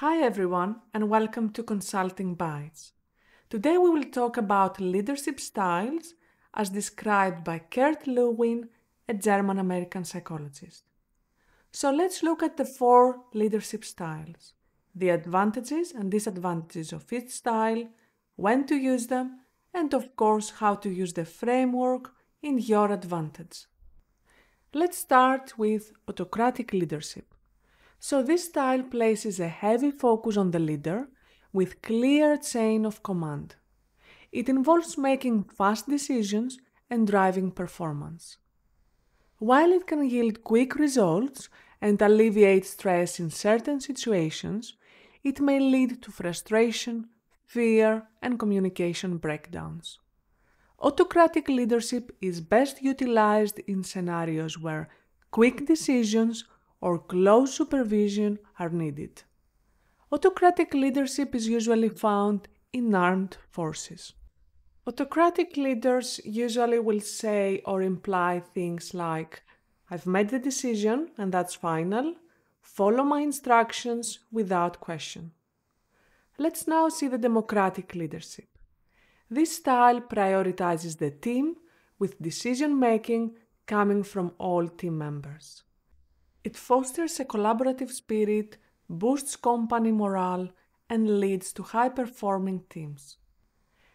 Hi everyone and welcome to Consulting Bites. Today we will talk about leadership styles as described by Kurt Lewin, a German-American psychologist. So let's look at the 4 leadership styles, the advantages and disadvantages of each style, when to use them, and of course how to use the framework in your advantage. Let's start with autocratic leadership. So this style places a heavy focus on the leader with clear chain of command. It involves making fast decisions and driving performance. While it can yield quick results and alleviate stress in certain situations, it may lead to frustration, fear, and communication breakdowns. Autocratic leadership is best utilized in scenarios where quick decisions or close supervision are needed. Autocratic leadership is usually found in armed forces. Autocratic leaders usually will say or imply things like, "I've made the decision and that's final. Follow my instructions without question." Let's now see the democratic leadership. This style prioritizes the team with decision-making coming from all team members. It fosters a collaborative spirit, boosts company morale, and leads to high-performing teams.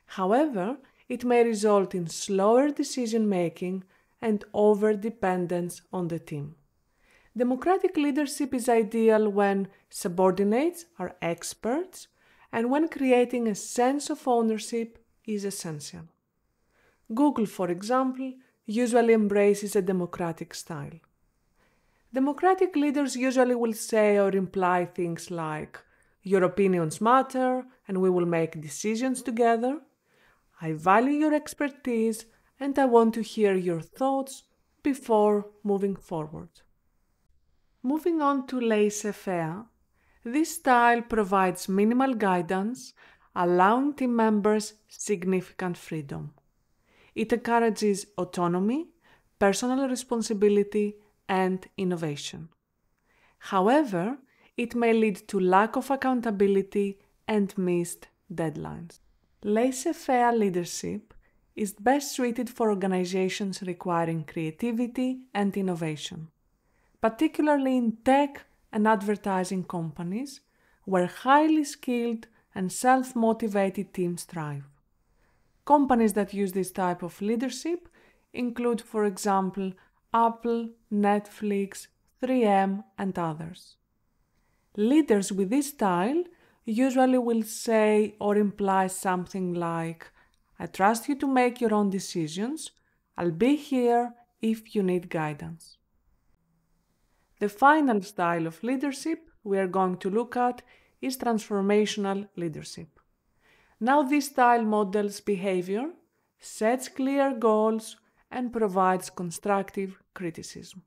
However, it may result in slower decision-making and over-dependence on the team. Democratic leadership is ideal when subordinates are experts and when creating a sense of ownership is essential. Google, for example, usually embraces a democratic style. Democratic leaders usually will say or imply things like, "Your opinions matter and we will make decisions together. I value your expertise and I want to hear your thoughts before moving forward." Moving on to laissez-faire, this style provides minimal guidance, allowing team members significant freedom. It encourages autonomy, personal responsibility, and innovation. However, it may lead to lack of accountability and missed deadlines. Laissez-faire leadership is best suited for organizations requiring creativity and innovation, particularly in tech and advertising companies where highly skilled and self-motivated teams thrive. Companies that use this type of leadership include, for example, Apple, Netflix, 3M, and others. Leaders with this style usually will say or imply something like, "I trust you to make your own decisions. I'll be here if you need guidance." The final style of leadership we are going to look at is transformational leadership. Now this style models behavior, sets clear goals, and provides constructive criticism.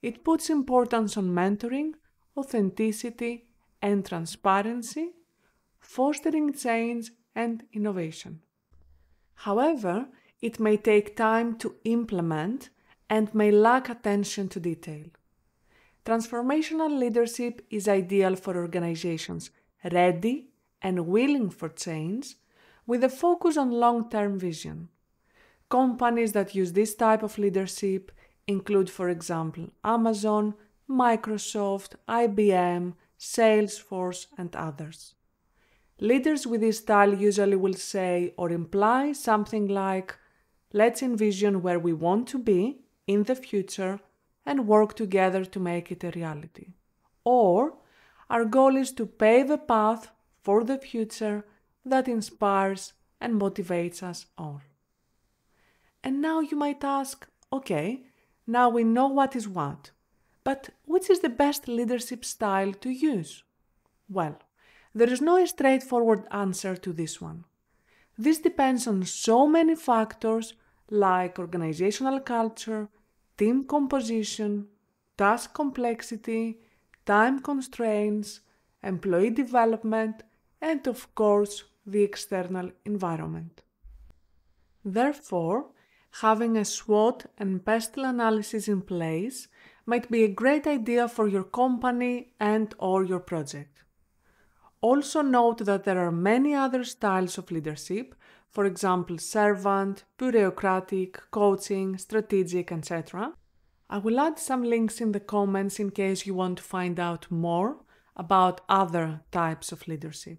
It puts importance on mentoring, authenticity, and transparency, fostering change and innovation. However, it may take time to implement and may lack attention to detail. Transformational leadership is ideal for organizations ready and willing for change, with a focus on long-term vision. Companies that use this type of leadership include, for example, Amazon, Microsoft, IBM, Salesforce, and others. Leaders with this style usually will say or imply something like, "Let's envision where we want to be in the future and work together to make it a reality." Or, "Our goal is to pave a path for the future that inspires and motivates us all." And now you might ask, okay, now we know what is what, but which is the best leadership style to use? Well, there is no straightforward answer to this one. This depends on so many factors like organizational culture, team composition, task complexity, time constraints, employee development, and of course, the external environment. Therefore, having a SWOT and PESTEL analysis in place might be a great idea for your company and/or your project. Also note that there are many other styles of leadership, for example, servant, bureaucratic, coaching, strategic, etc. I will add some links in the comments in case you want to find out more about other types of leadership.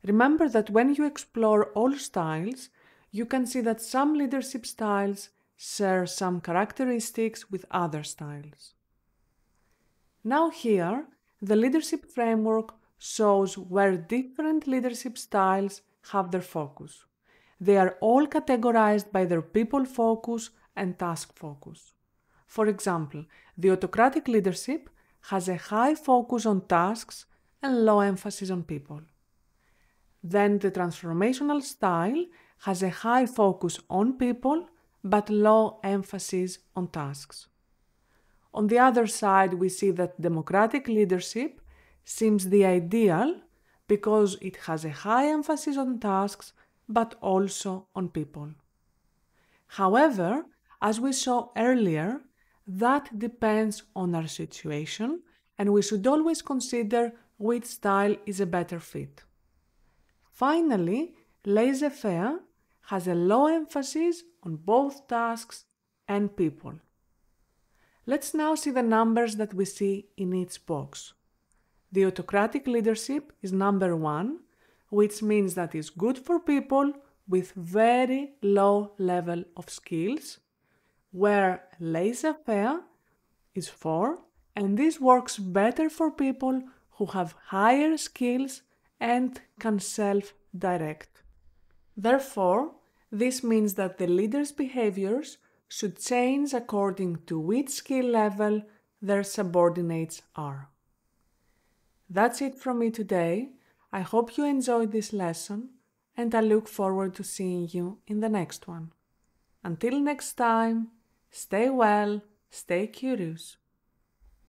Remember that when you explore all styles, you can see that some leadership styles share some characteristics with other styles. Now here, the leadership framework shows where different leadership styles have their focus. They are all categorized by their people focus and task focus. For example, the autocratic leadership has a high focus on tasks and low emphasis on people. Then the transformational style has a high focus on people but low emphasis on tasks. On the other side, we see that democratic leadership seems the ideal because it has a high emphasis on tasks but also on people. However, as we saw earlier, that depends on our situation and we should always consider which style is a better fit. Finally, laissez-faire has a low emphasis on both tasks and people. Let's now see the numbers that we see in each box. The autocratic leadership is number 1, which means that it's good for people with very low level of skills, where laissez-faire is 4, and this works better for people who have higher skills and can self-direct. Therefore, this means that the leader's behaviors should change according to which skill level their subordinates are. That's it from me today. I hope you enjoyed this lesson and I look forward to seeing you in the next one. Until next time, stay well, stay curious.